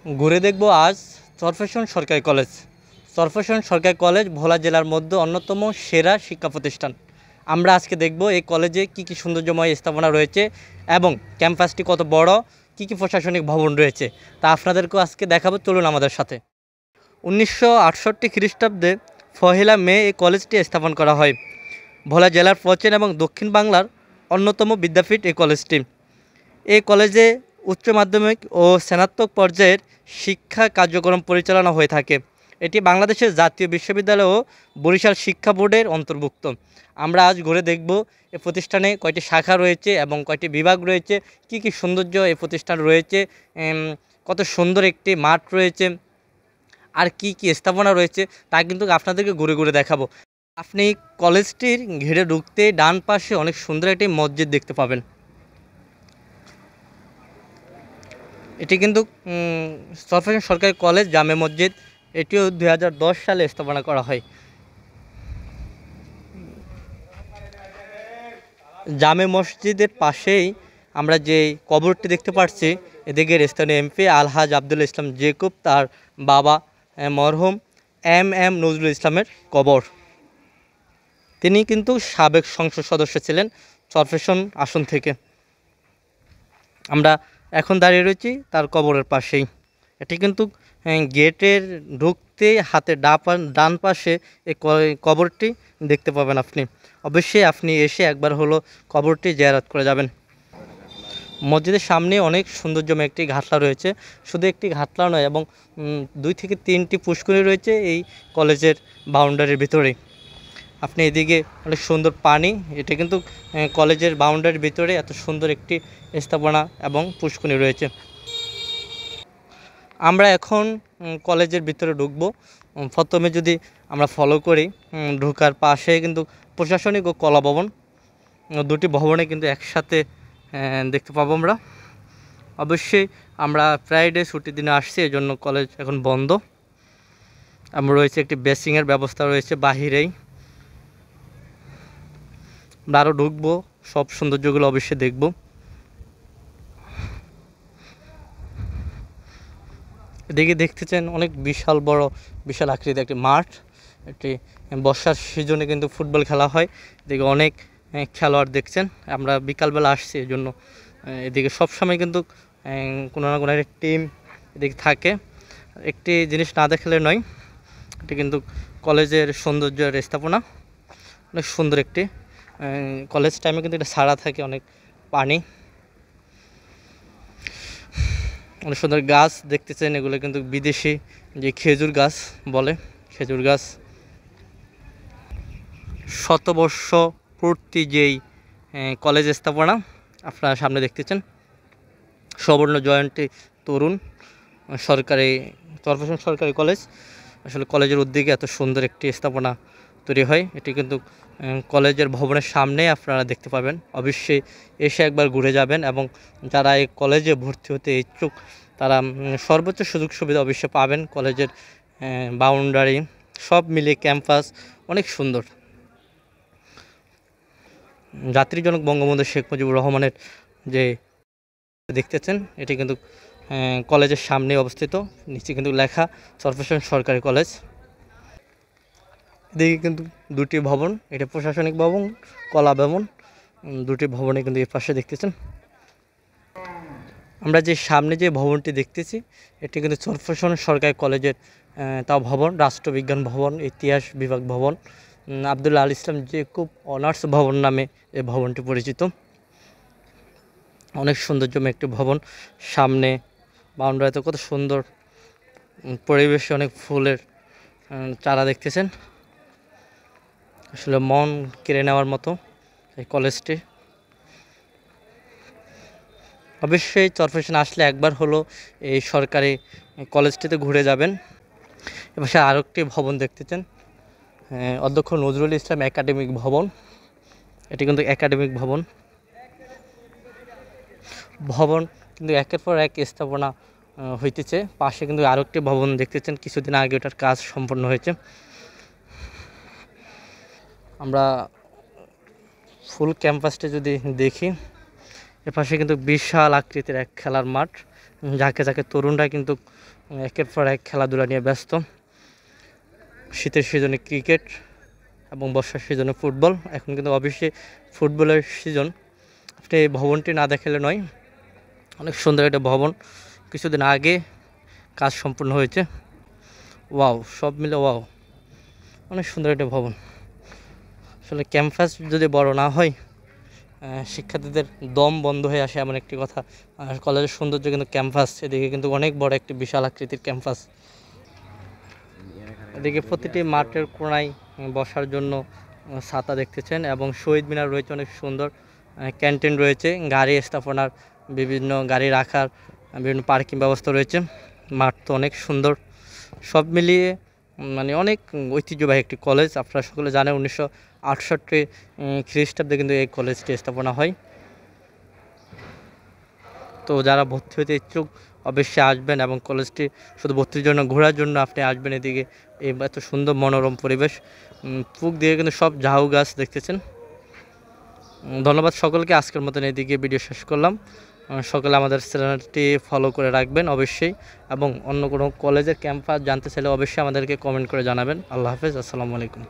ঘুরে দেখব আজ চরফ্যাশন সরকারি কলেজ। চরফ্যাশন সরকারি কলেজ ভোলা জেলার মধ্যে অন্যতম সেরা শিক্ষা প্রতিষ্ঠান। আমরা আজকে দেখব এই কলেজে কি কি সৌন্দর্যময় স্থাপনা রয়েছে এবং ক্যাম্পাসটি কত বড়, কি কি প্রশাসনিক ভবন রয়েছে তা আপনাদেরকেও আজকে দেখাবো। চলুন আমাদের সাথে। 1968 খ্রিস্টাব্দে 1 মে এই কলেজটি স্থাপন করা হয়। ভোলা জেলার প্রাচীন এবং দক্ষিণ বাংলার অন্যতম বিদ্যাপীঠ এই কলেজটি। এই কলেজে উচ্চ মাধ্যমিক ও স্নাতক পর্যায়ের শিক্ষা কার্যক্রম পরিচালনা হয়ে থাকে। এটি বাংলাদেশের জাতীয় বিশ্ববিদ্যালয় ও বরিশাল শিক্ষা বোর্ডের অন্তর্ভুক্ত। আমরা আজ ঘুরে দেখব এই প্রতিষ্ঠানে কয়টি শাখা রয়েছে এবং কয়টি বিভাগ রয়েছে, কি কি সৌন্দর্য এই প্রতিষ্ঠান রয়েছে, কত সুন্দর একটি মাঠ রয়েছে, আর কি কি স্থাপনা রয়েছে তা কিন্তু আপনাদেরকে ঘুরে ঘুরে দেখাবো। আপনি কলেজটির ঘিরে ঢুকতে ডান পাশে অনেক সুন্দর একটি মসজিদ দেখতে পাবেন। এটি কিন্তু চরফ্যাশন সরকারি কলেজ জামে মসজিদ। এটিও 2010 সালে স্থাপনা করা হয়। জামে মসজিদের পাশেই আমরা যে কবরটি দেখতে পাচ্ছি, এদিকে স্থানীয় এমপি আলহাজ আব্দুল ইসলাম জেকুব তার বাবা মরহুম এম নজরুল ইসলামের কবর। তিনি কিন্তু সাবেক সংসদ সদস্য ছিলেন চরফ্যাশন আসন থেকে। আমরা এখন দাঁড়িয়ে রয়েছি তার কবরের পাশেই। এটি কিন্তু গেটের ঢুকতে হাতে ডান পাশে এই কবরটি দেখতে পাবেন আপনি। অবশ্যই আপনি এসে একবার হলো কবরটি জিয়ারত করে যাবেন। মসজিদের সামনে অনেক সৌন্দর্যময় একটি ঘাটলা রয়েছে। শুধু একটি ঘাটলা নয়, এবং 2 থেকে 3টি পুষ্করী রয়েছে এই কলেজের বাউন্ডারির ভিতরেই। আপনি এদিকে অনেক সুন্দর পানি, এটা কিন্তু কলেজের বাউন্ডারির ভিতরে এত সুন্দর একটি স্থাপনা এবং পুষ্করী রয়েছে। আমরা এখন কলেজের ভিতরে ঢুকব। প্রথমে যদি আমরা ফলো করি, ঢোকার পাশে কিন্তু প্রশাসনিক ও কলা ভবন, দুটি ভবনে কিন্তু একসাথে দেখতে পাবো আমরা। অবশ্যই আমরা ফ্রাইডে ছুটির দিনে আসছি, এই জন্য কলেজ এখন বন্ধ। আমরা রয়েছে একটি বেসিংয়ের ব্যবস্থা রয়েছে বাহিরেই। আমরা আরও ঢুকবো, সব সৌন্দর্যগুলো অবশ্যই দেখব। এদিকে দেখতেছেন অনেক বিশাল আকৃতির একটি মাঠ। একটি বর্ষার সিজনে কিন্তু ফুটবল খেলা হয়। এদিকে অনেক খেলোয়াড় দেখছেন। আমরা বিকালবেলা আসছি, এই জন্য এদিকে সবসময় কিন্তু কোনো না কোনো একটা টিম এদিকে থাকে। একটি জিনিস না দেখালে নয়, এটি কিন্তু কলেজের সৌন্দর্যের স্থাপনা। অনেক সুন্দর একটি কলেজ টাইমে কিন্তু এটা ছাড়া থাকে, অনেক পানি, অনেক সুন্দর গাছ দেখতেছেন। এগুলো কিন্তু বিদেশি যে খেজুর গাছ বলে, খেজুর গাছ। শতবর্ষ পূর্তি যেই কলেজ স্থাপনা আপনারা সামনে দেখতেছেন, সুবর্ণ জয়ন্তী তরুণ সরকারি চরফ্যাশন সরকারি কলেজ। আসলে কলেজের উদ্যোগে এত সুন্দর একটি স্থাপনা তৈরি হয়। এটি কিন্তু কলেজের ভবনের সামনে আপনারা দেখতে পাবেন। অবশ্যই এসে একবার ঘুরে যাবেন, এবং যারা এই কলেজে ভর্তি হতে ইচ্ছুক তারা সর্বোচ্চ সুযোগ সুবিধা অবশ্যই পাবেন। কলেজের বাউন্ডারি সব মিলিয়ে ক্যাম্পাস অনেক সুন্দর। জাতির জনক বঙ্গবন্ধু শেখ মুজিবুর রহমানের যে দেখতেছেন, এটি কিন্তু কলেজের সামনে অবস্থিত। নিচে কিন্তু লেখা চরফ্যাশন সরকারি কলেজ। এদিকে কিন্তু দুটি ভবন, এটা প্রশাসনিক ভবন, কলা ভবন, দুটি ভবনে কিন্তু এই পাশে দেখতেছেন। আমরা যে সামনে যে ভবনটি দেখতেছি, এটি কিন্তু চরফ্যাশন সরকারি কলেজের তাও ভবন, রাষ্ট্রবিজ্ঞান ভবন, ইতিহাস বিভাগ ভবন, আব্দুল আল ইসলাম জেকুব অনার্স ভবন নামে এই ভবনটি পরিচিত। অনেক সৌন্দর্যময় একটি ভবন। সামনে বাউন্ডারিতে কত সুন্দর পরিবেশে অনেক ফুলের চারা দেখতেছেন। আসলে মন কেড়ে নেওয়ার মতো এই কলেজটি। অবশ্যই চরফ্যাশন আসলে একবার হলো এই সরকারি কলেজটিতে ঘুরে যাবেন। এপাশে আরও একটি ভবন দেখতেছেন, অধ্যক্ষ নজরুল ইসলাম একাডেমিক ভবন। এটি কিন্তু একাডেমিক ভবন কিন্তু একের পর এক স্থাপনা হইতেছে। পাশে কিন্তু আরও একটি ভবন দেখতেছেন, কিছুদিন আগে ওটার কাজ সম্পন্ন হয়েছে। আমরা ফুল ক্যাম্পাসটি যদি দেখি, এপাশে কিন্তু বিশাল আকৃতির এক খেলার মাঠ, যাকে যাকে তরুণরা কিন্তু একের পর এক খেলাধুলা নিয়ে ব্যস্ত। শীতের সিজনে ক্রিকেট এবং বর্ষার সিজনে ফুটবল। এখন কিন্তু অবশ্যই ফুটবলের সিজন। আপনি এই ভবনটি না দেখালে নয়, অনেক সুন্দর একটা ভবন, কিছুদিন আগে কাজ সম্পূর্ণ হয়েছে। ওয়াও, সব মিলে ওয়াও, অনেক সুন্দর একটা ভবন। আসলে ক্যাম্পাস যদি বড় না হয়, শিক্ষার্থীদের দম বন্ধ হয়ে আসে এমন একটি কথা। আর কলেজের সৌন্দর্য কিন্তু ক্যাম্পাস, এদিকে কিন্তু অনেক বড় একটি বিশাল আকৃতির ক্যাম্পাস। এদিকে প্রতিটি মাঠের কোণায় বসার জন্য ছাতা দেখতেছেন, এবং শহীদ মিনার রয়েছে অনেক সুন্দর। ক্যান্টিন রয়েছে, গাড়ি স্থাপনার বিভিন্ন গাড়ি রাখার বিভিন্ন পার্কিং ব্যবস্থা রয়েছে। মাঠ তো অনেক সুন্দর। সব মিলিয়ে মানে অনেক ঐতিহ্যবাহী একটি কলেজ। আপনারা সকলে জানেন 1968 খ্রিস্টাব্দে কিন্তু এই কলেজটি স্থাপনা হয়। তো যারা ভর্তি হতে ইচ্ছুক অবশ্যই আসবেন, এবং কলেজটি শুধু ভর্তির জন্য, ঘোরার জন্য আপনি আসবেন। এদিকে এই এত সুন্দর মনোরম পরিবেশ, পুক দিয়ে কিন্তু সব ঝাউ গাছ দেখতেছেন। ধন্যবাদ সকলকে। আজকের মতন এদিকে ভিডিও শেষ করলাম। সকলে আমাদের চ্যানেলটি ফলো করে রাখবেন অবশ্যই, এবং অন্য কোনো কলেজের ক্যাম্পাস জানতে চাইলে অবশ্যই আমাদেরকে কমেন্ট করে জানাবেন। আল্লাহ হাফেজ, আসসালামু আলাইকুম।